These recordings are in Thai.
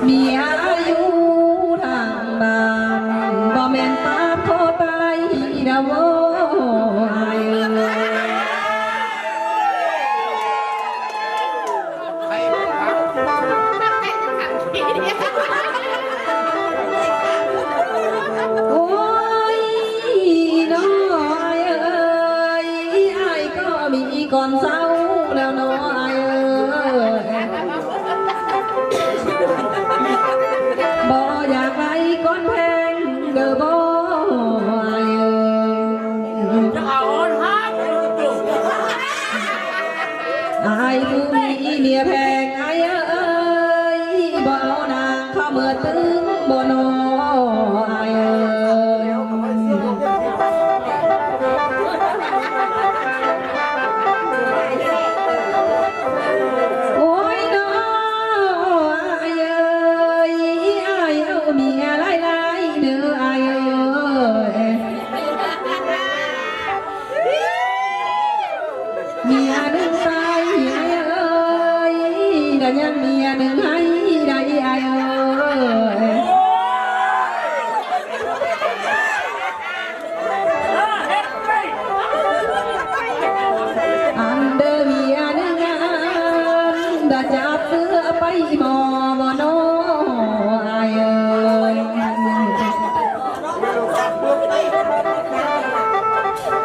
เมียอยู่ทางบ้านบ่แม่นปากโคตายดาวอายโอ้ยน้อยเอ้ยอายก็มีก่อนเศร้าแล้วน้อยเอ้ยบ่อยากไล่ก้อนแพงเด้อบ่อายเอ้ยอายผู้มีเมียแพงอายเอ้ยบ่เอานางเข้าเมื่อตึงบ่นออายเอ้ยโอ้ยน้ออายเอ้ยอายเอาเมียหลายๆเด้ออายเอ้ยเมียหนึ่งตายอายเอ้ยแต่ยังเมียหนึ่งให้ได้อายเอ้ยอันเดอเมียหนึ่งอันได้จับเสื้อไปหมอบ่โนอายเอ้ย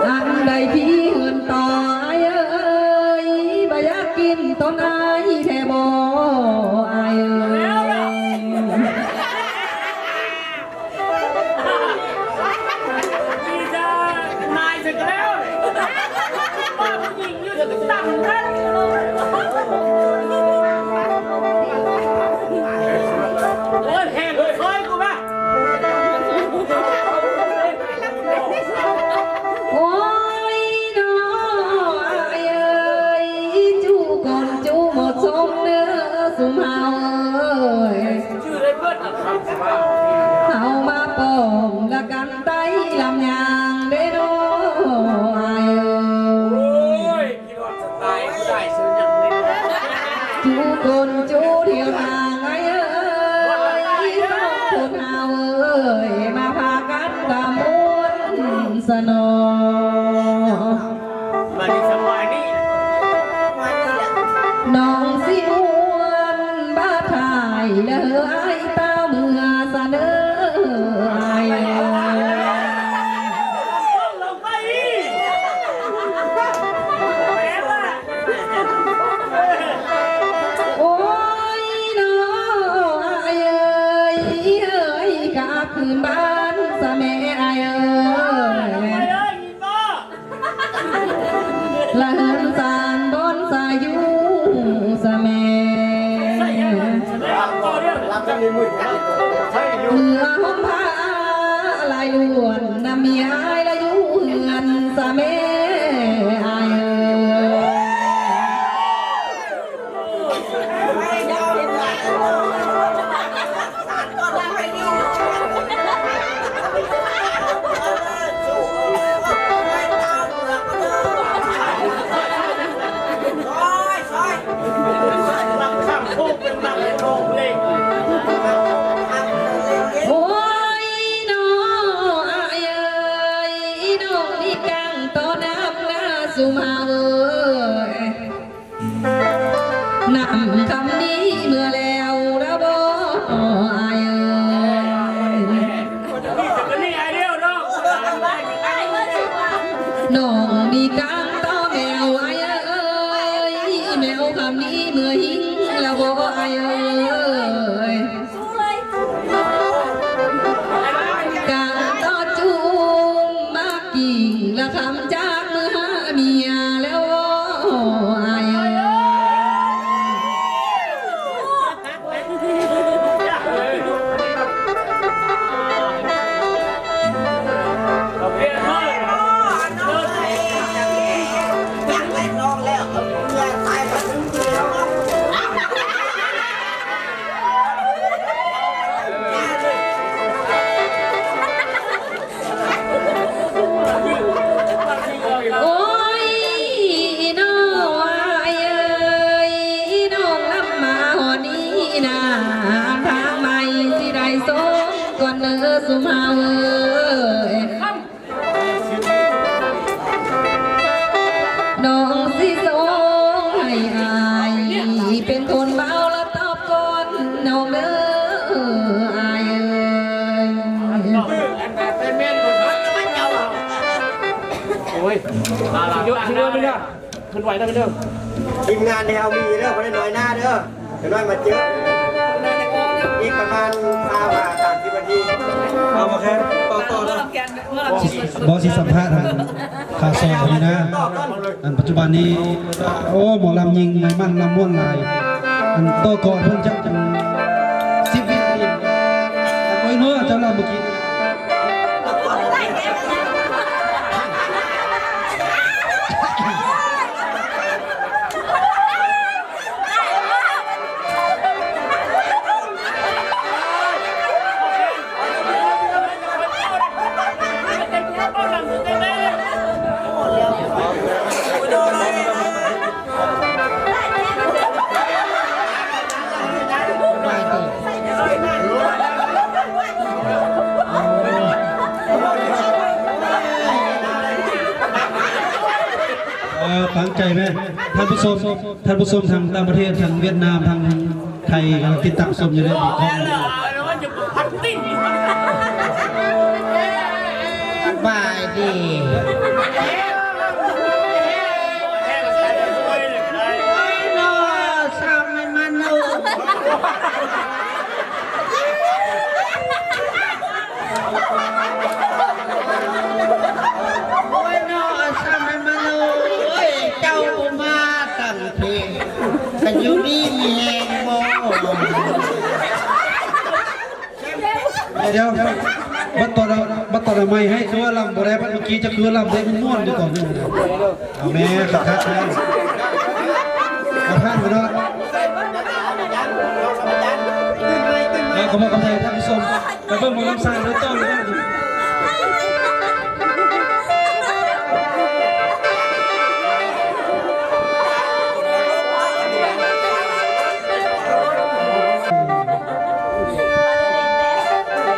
อันใดพี่เงินต่ออายเอ้ยบ่อยากกินต้นอายแท้บ่อายเอ้ยโอ้ยน้ออายเอ้ยจูก่อนจูหมดสมเนื้อสุมเฮาเอ้ยเฮามาปองละกันไต้ลำยางเด้อน้ออายเอ้ยจูก่อนจูเที่ยวทางอายเอ้ยต้องคนเฮาเอ้ยมาพากันตามมวนสนอน้องสิมวนบ้าถ่ายเลยไอ้เต้าเมื่อเสนออายโอ้ยน้ออายเอ้ยเอ้ยกลับคืนบ้านสะแม่อายเอ้ยละเหินสานบนสายุสะแม่เมื่อห้องผ้าลายล้วนนำเมียอายละอยู่เหือนสะแม่อายเอ้โอ้ยน้ออายเอ้ยน้องนี่กังต่อน้ำหน้าสุมาเอ้ยนำคำนี้เมื่อแล้วระบออายเอ้ยน้องมีกังต่อแมวอายเอ้ยแมวคำนี้เมื่อหิ้งระบออายเอ้ยกังต่อจูงมากิ่งละคำจากมือหาเมียแล้วอายเอ้ยทา ก่อนเนื้อสุมาเอ้ยน้องสิสงให้อายเป็นคนเบาและตอบก่อนน้องเด้ออายเอ้ย โอ้ยเยอะเยอะไม่ได้ขึ้นไหวได้ไหมเด้อ ทีมงานในเฮามีเด้อไม่ได้น้อยหน้าเด้อเดี๋ยวน้อยมาเจออีกประมาณ30 นาทีเอามาแค่ต่อนะ บอสสิสัมภาษณ์ทางข่าวซอยนี่นะอันปัจจุบันนี้โอ้หมอลำยิงไม่มั่นลำม่วนลายอันโตก่อนเพิ่นจักจัง10 วิอันโอ้ยเนาะเจ้าลำเมื่อกี้ฟังใจไหมท่านผู้ชมทางต่างประเทศทางเวียดนามทางไทยกำลังติดตามชมอยู่เลยอีกข้อมูลบายดีอยู่ดีมีแหงโมเดี๋ยวบัตรเราไม่ให้คือว่าลำบ่ได้เมื่อกี้จะคือลำได้มันม่วนอยู่ก่อนนี่เอาแม่ขัดแม่เอาท่านไปเนาะขอบคุณท่านผู้ชมไปเบิ่งหมอลำสายโดยต้นเลย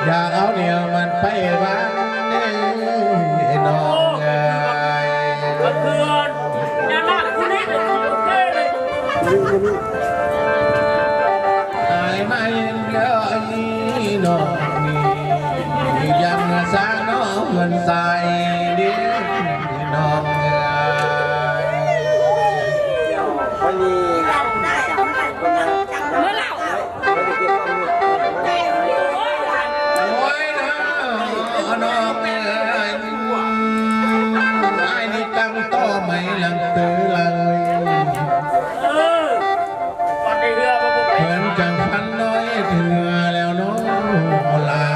อย่าเอาเนี่ยมันไปบ้านน้องไงไอ้ไม่เลยน้องนี่ยังสาน้องเงินใส่เดียวน้องไงวันนี้น้องเอ๋ยไอ้นี่ตั้งต่อไม่ลังตื้อเลยเหมือนจังพันน้อยเถื่อแล้วน้องลา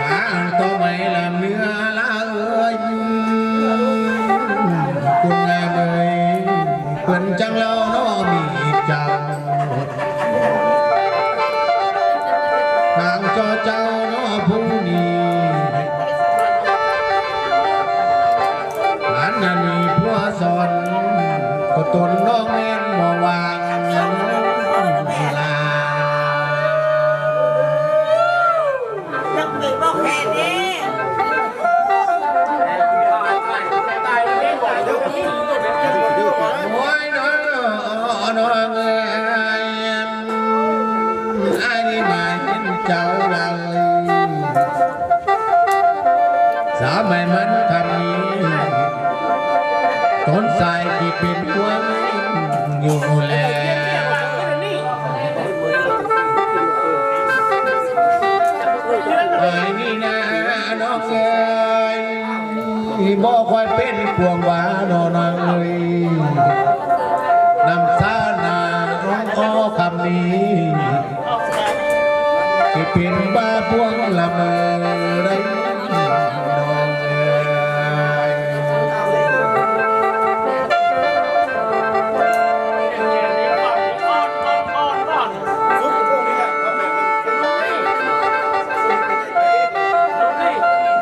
หาต่อไม่ลำเนื้อลาเอ้ยคุณงามเอ้ยเพื่อนจังเราน้องมีเจ้าทางเจ้าน้อผู้นี้หลานนั้นมีผัวสอนก็ตนน้องเล่นบ่วางลานักบีบอกแค่นี้โอ้ยน้องเอ้ยไอ้นี่มาเห็นเจ้าเราสามัยมันคำนี้ต้นสายที่เป็นหัวอยู่แล้วไอ้นี่นะน้องเอ้ยบ่ค่อยเป็นพวงหวานน้องเอ้ยนำสานาน้องขอคำนี้ที่เป็นบ้าพวงละเมอไรน้องเอ๋ย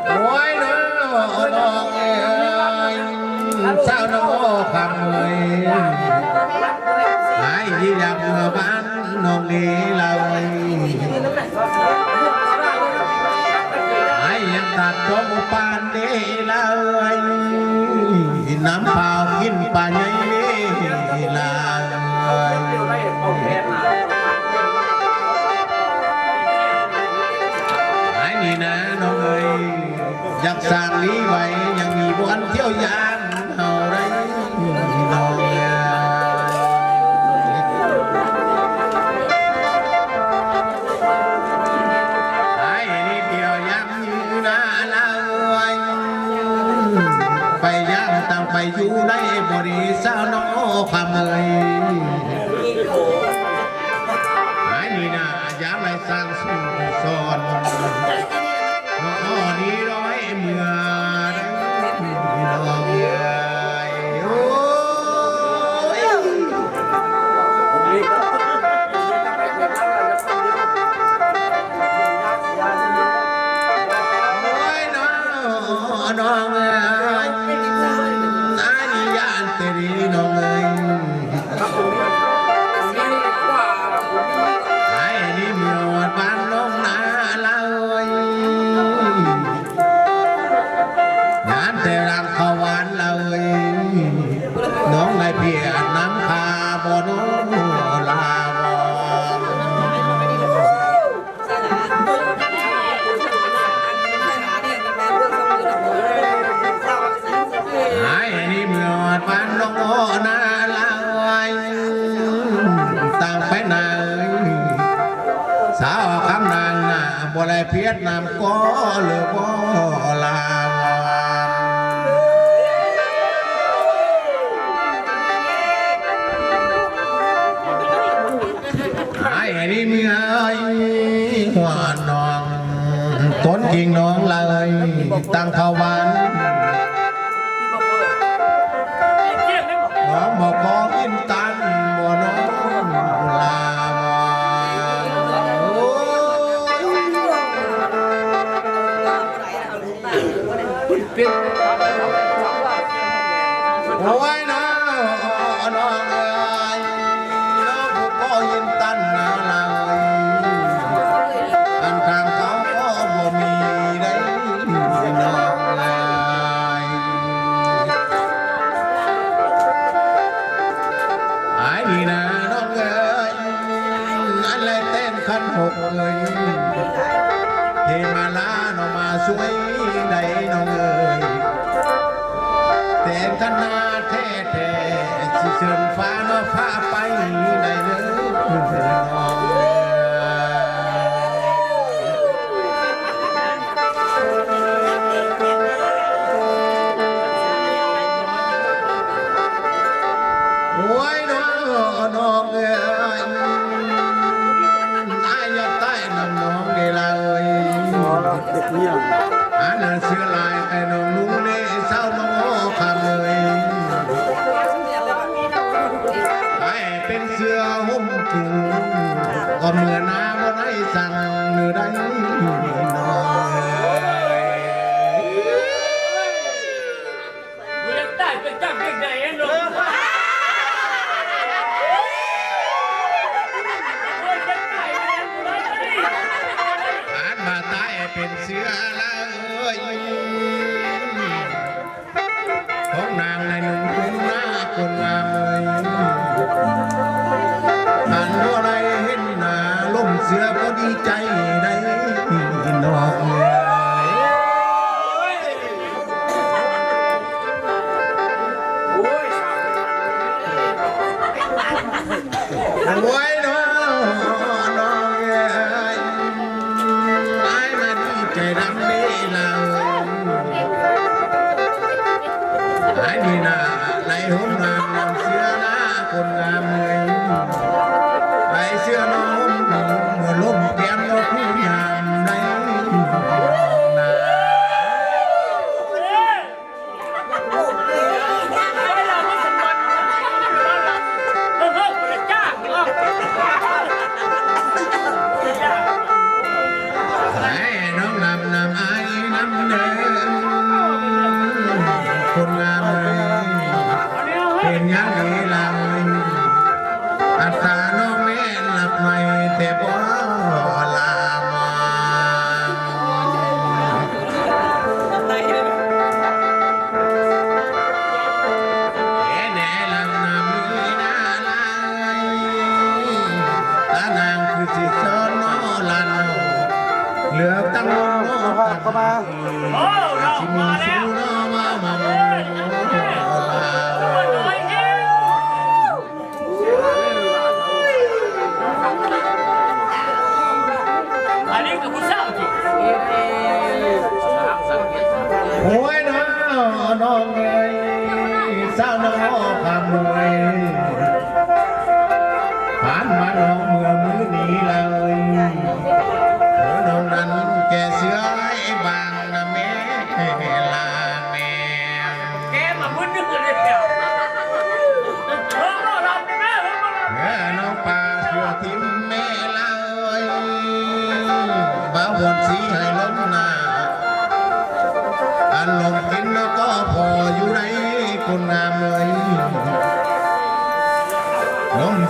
โอ้ยน้องเอ๋ยสาวน้องคำเอ๋ยหายที่ยา นี้เลยไอ้ยังตัดตัวปานนี้เลยน้ำเปล่ากินปานนี้เลยไอ้นี่นะน้องเอ้ยอยากสร้างนี้ไว้ยังมีบวนเที่ยวยานเอาไรน้องเอ้ยไอ้นี่เดียวยังยืนหน้าเราไปย่างต่างไปอยู่ในบริษัทน้องความเอ่ยไอ้นี่นะอยากไรสร้างสุขสอนนี่ร้อยเมื่อน้องเอ๋ยโอ้ยน้องเอ๋ยอันนี้ยานเตรีน้องเอ๋ยไอ้นี่เมื่อบ้านน้องนาเลยงานแต่รำเขาหวานเลยน้องในเพียรน้ำคาบอนลาบไอ้นี่เมื่อปันน้องนาลายตั้งไปไหนสาวคำนางนาบ่ได้เพียรน้ำก็หรือบ่ลาไอ้นี่เมื่อหัวน้องต้นกิ่งน้องเลยตั้งเขาวันน้องบอกขอกินตันบ่น้องลาโอ้ยน้องเอ้ยน้องผู้ก็ยินตันนาเลยอันทางเขาก็บ่มีได้น้องเลยไอ้นี่นะน้องเอ้ยอันไรเต้นขันหกเลยเฮมาลาน้องมาสวยได้น้องเอ้ยแต่ขนาดแท้สิเชิญฟ้าน้อฟ้าไปได้เลยน้องโอ้ยน้องเอ้ยอายอดใต้น้ำน้องเกลาเอ้ยอันนั้นเสื้อลายไอ้น้องลุงนี่เศร้าน้องคำเลยไอ้เป็นเสื้อห่มถุงก็เมื่อนาบ่ได้สั่งหรือได้น้องได้เป็นจับเด็กไหนเองหรออ่านมาตายเป็นเสื้อละเอ้ยของนางในหนุ่มคุณหน้าคนงามเลยอ่านว่าไรเห็นหน้าล่มเสือก็ดีใจได้น้องเอ้ยโอ้ยน้องเอ้ยไอ้มันใจดำนี่เราไอ้นี่นาในห้องน้ำนำเสื้อหน้าคนงามเลยไอ้เสื้อน้องเมื่อล้มแก้มก็ผู้งามในนาไอ้น้องนำไอ้น้ำเดินคนงามเลยเป็นยังไงล่ะอัตตาน้องแม่หลับไม่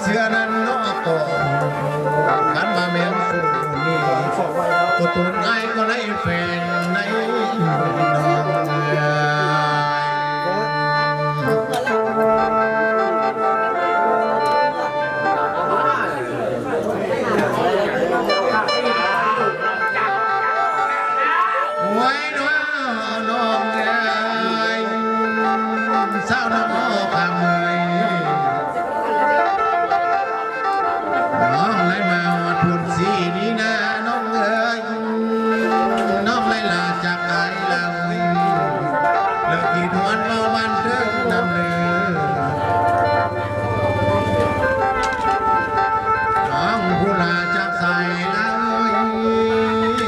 เสื้อนั้นนอกต่อขันมาแม่นคู่นี้ก็ตุนไอ้ก็ได้แฟนในน้องไว้น้องน้องเอ้ยสาวน้องคำเอ้ยน้องไหลมาหอดพุ่นสีนี้นะน้องเอ้ยน้องไหลลาจากไอ้เราเลิกกี่ทวนมาวันเดิมนำเลือน้องผู้ลาจากใส่เรา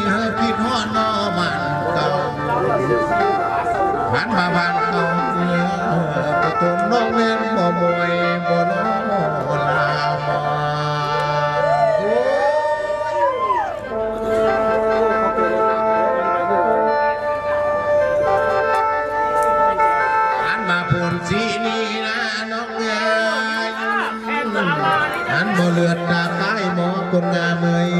เลิกกี่ทวนมาวันเก่าหันมาบ้านเก่าประตูน้องเล่นบ่บ่อยบ่น้องลาวมาหันมาพูนสีนี้นะน้องเอ๋ยหันบ่เลือดตาใต้หมอคนงามเอ๋ย